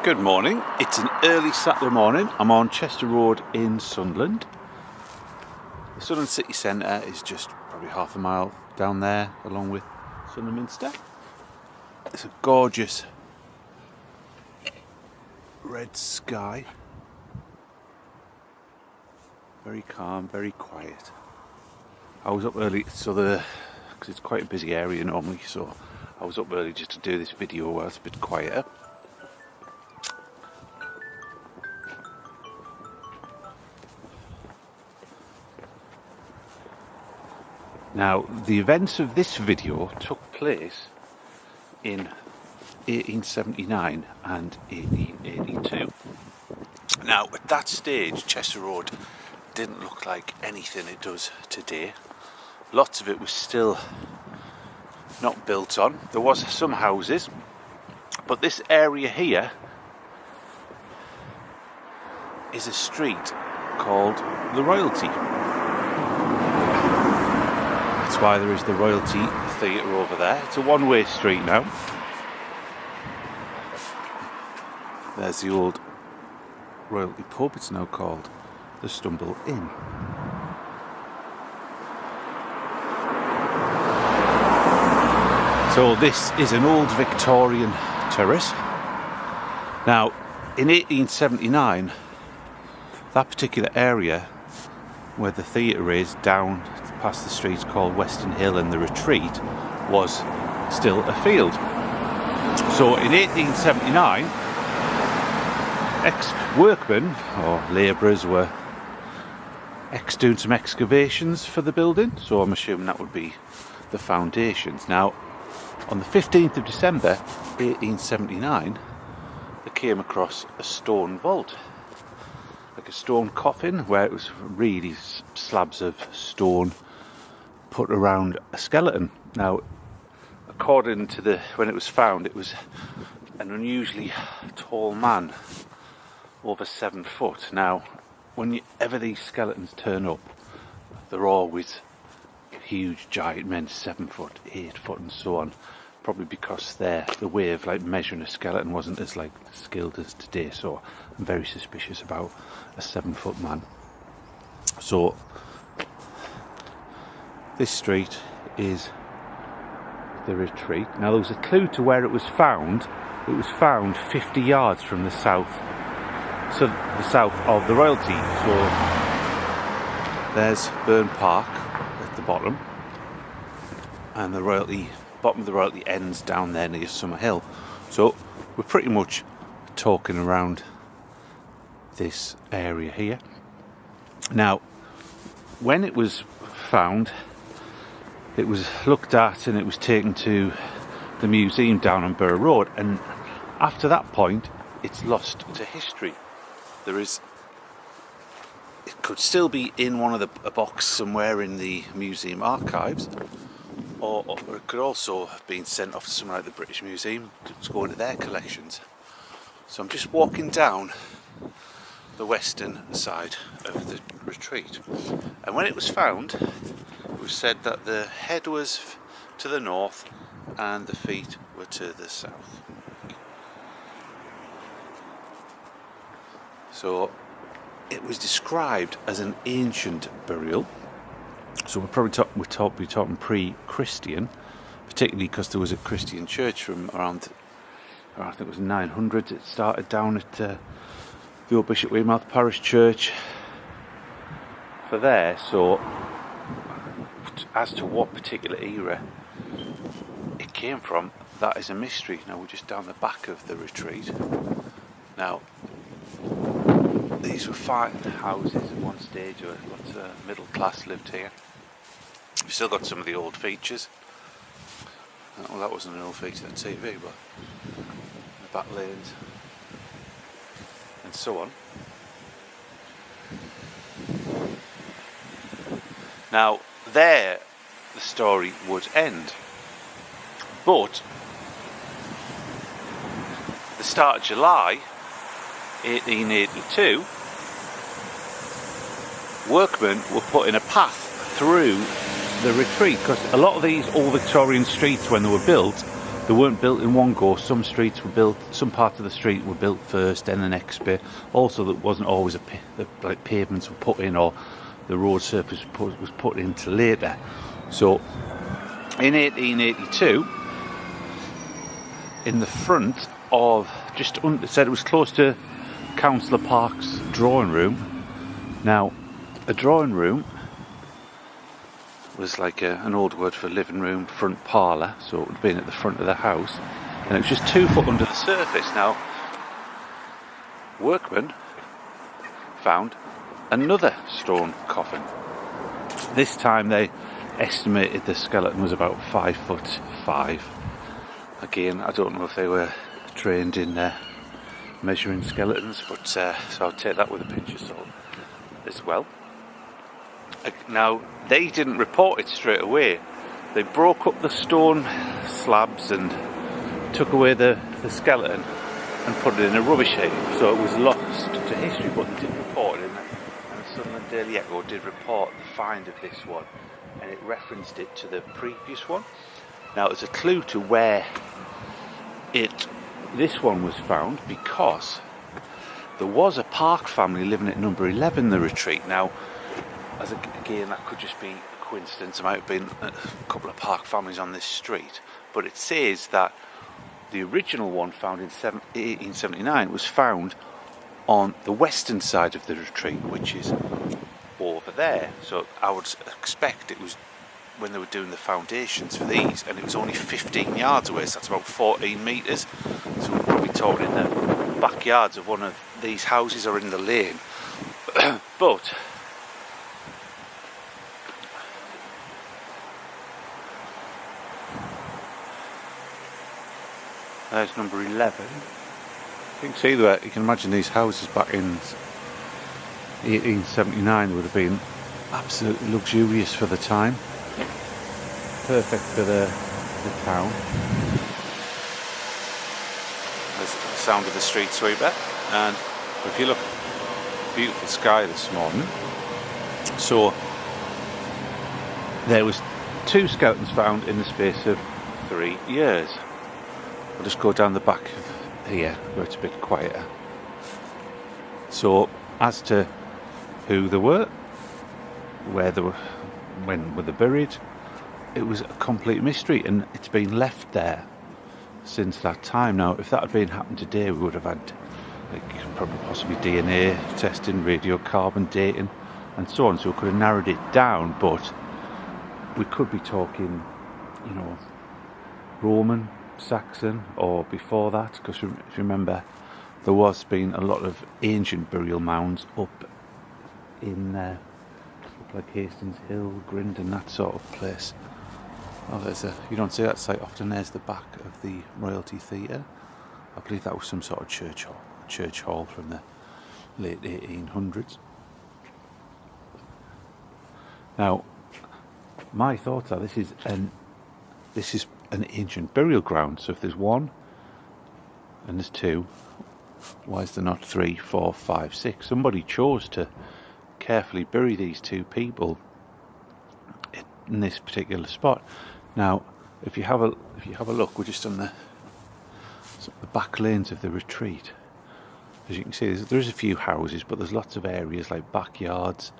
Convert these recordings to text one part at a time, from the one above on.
Good morning, it's an early Saturday morning. I'm on Chester Road in Sunderland. The Sunderland city centre is just probably half a mile down there, along with Sunderland. It's a gorgeous red sky. Very calm, very quiet. I was up early because it's quite a busy area normally, so I was up early just to do this video while it's a bit quieter. Now, the events of this video took place in 1879 and 1882. Now, at that stage, Chester Road didn't look like anything it does today. Lots of it was still not built on. There was some houses, but this area here is a street called the Royalty. That's why there is the Royalty Theatre over there. It's a one-way street now. There's the old Royalty pub. It's now called the Stumble Inn. So this is an old Victorian terrace. Now, in 1879, that particular area where the theatre is, down past the streets called Western Hill and the Retreat, was still a field. So in 1879, ex-workmen or labourers were doing some excavations for the building, so I'm assuming that would be the foundations. Now, on the 15th of December 1879, they came across a stone vault, like a stone coffin, where it was really slabs of stone put around a skeleton. Now, according to when it was found, it was an unusually tall man, over 7 foot. Now, whenever these skeletons turn up, they're always huge, giant men, 7 foot, 8 foot, and so on. Probably because the way of measuring a skeleton wasn't as skilled as today. So I'm very suspicious about a 7 foot man. So this street is the Retreat. Now, there was a clue to where it was found. It was found 50 yards from the south. So the south of the Royalty. So there's Burn Park at the bottom, and the bottom of the Royalty ends down there near Summer Hill. So we're pretty much talking around this area here. Now, when it was found, it was looked at and it was taken to the museum down on Borough Road, and after that point it's lost to history. It could still be in a box somewhere in the museum archives, or it could also have been sent off to somewhere like the British Museum to go into their collections. So I'm just walking down the western side of the Retreat, and when it was found, it was said that the head was to the north and the feet were to the south. So it was described as an ancient burial. So we're probably talking pre-Christian, particularly because there was a Christian church from around, I think it was 900. It started down at the old Bishop Weymouth Parish Church for there. So as to what particular era it came from, that is a mystery. Now, we're just down the back of the Retreat. Now, these were fine houses at one stage, or lots of middle class lived here. We've still got some of the old features. Well, that wasn't an old feature on TV, but the back lanes and so on. Now, there the story would end, but at the start of July 1882, workmen were putting a path through the Retreat, because a lot of these old Victorian streets, when they were built, they weren't built in one go. Some streets were built, some parts of the street were built first, then the next bit. Also, there wasn't always like pavements were put in, or the road surface was put into later. So in 1882, in the front of it said it was close to Councillor Park's drawing room. Now, a drawing room was like an old word for living room, front parlour, so it would have been at the front of the house, and it was just 2 foot under the surface. Now, workmen found another stone coffin. This time they estimated the skeleton was about 5'5". Again, I don't know if they were trained in measuring skeletons, but so I'll take that with a pinch of salt as well. Now, they didn't report it straight away. They broke up the stone slabs and took away the skeleton and put it in a rubbish heap, so it was lost to history, but they did report it, and the Sunderland Daily Echo did report the find of this one, and it referenced it to the previous one. Now, it's a clue to where this one was found, because there was a Park family living at number 11, the retreat. Now, again, that could just be a coincidence. There might have been a couple of Park families on this street, but it says that the original one, found in 1879, was found on the western side of the retreat, which is over there. So I would expect it was when they were doing the foundations for these, and it was only 15 yards away, so that's about 14 metres. So we're probably talking in the backyards of one of these houses or in the lane. But there's number 11. You can see that, you can imagine these houses back in 1879 would have been absolutely luxurious for the time. Perfect for the town. There's the sound of the street sweeper, and if you look, beautiful sky this morning. So there was 2 skeletons found in the space of 3 years. I'll just go down the back of here where it's a bit quieter. So as to who they were, where they were, when were they buried, it was a complete mystery, and it's been left there since that time. Now, if that had been happened today, we would have had probably possibly DNA testing, radiocarbon dating, and so on. So we could have narrowed it down, but we could be talking, Roman, Saxon, or before that, because if you remember, there was been a lot of ancient burial mounds up in like Hastings Hill, Grindon, that sort of place. Oh, you don't see that site often. There's the back of the Royalty Theatre. I believe that was some sort of church hall from the late 1800s. Now, my thoughts are this is an ancient burial ground. So if there's 1 and there's 2, why is there not 3, 4, 5, 6? Somebody chose to carefully bury these 2 people in this particular spot. Now, if you have a look, we're just on the back lanes of the retreat. As you can see, there's a few houses, but there's lots of areas like backyards,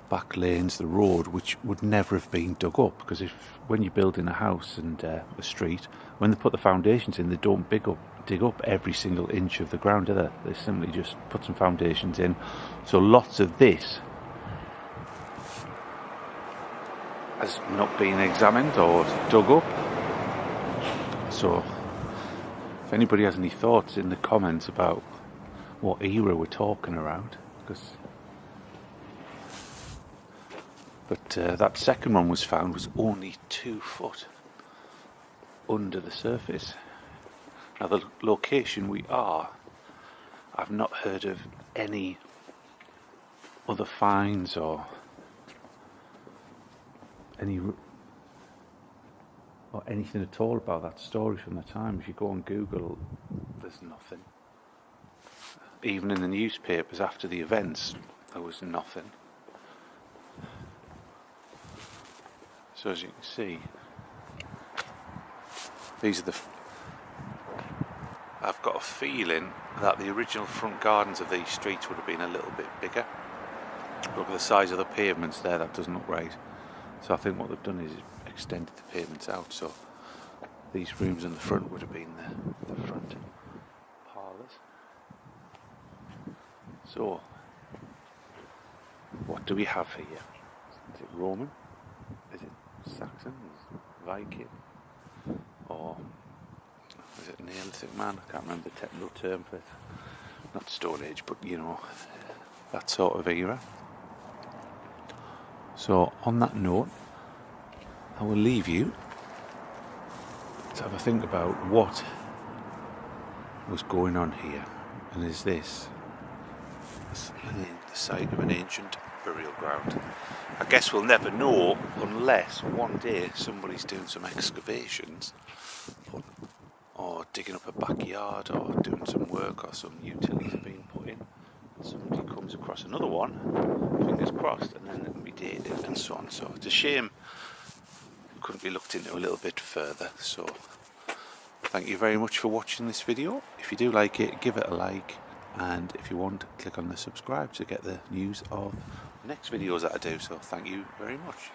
back lanes, the road, which would never have been dug up, because when you're building a house and a street, when they put the foundations in, they don't dig up every single inch of the ground, do they? They simply just put some foundations in. So lots of this has not been examined or dug up. So if anybody has any thoughts in the comments about what era we're talking around, but that second one was found was only 2 foot under the surface. Now, the location we are, I've not heard of any other finds or anything at all about that story from the time. If you go on Google, there's nothing. Even in the newspapers after the events, there was nothing. So as you can see, these are I've got a feeling that the original front gardens of these streets would have been a little bit bigger. Look at the size of the pavements there, that doesn't look right. So I think what they've done is extended the pavements out, so these rooms in the front would have been the front parlours. So, what do we have here? Is it Roman? Is it Saxon? Is it Viking? Or is it Neolithic man? I can't remember the technical term for it. Not Stone Age, but you know, that sort of era. So on that note, I will leave you to have a think about what was going on here, and is this the site of an ancient burial ground? I guess we'll never know unless one day somebody's doing some excavations or digging up a backyard or doing some work, or some utilities are being put in, and somebody comes across another one, fingers crossed, and then it can be dated and so on. So it's a shame it couldn't be looked into a little bit further. So thank you very much for watching this video. If you do like it, give it a like, and if you want, click on the subscribe to get the news of the next videos that I do. So thank you very much.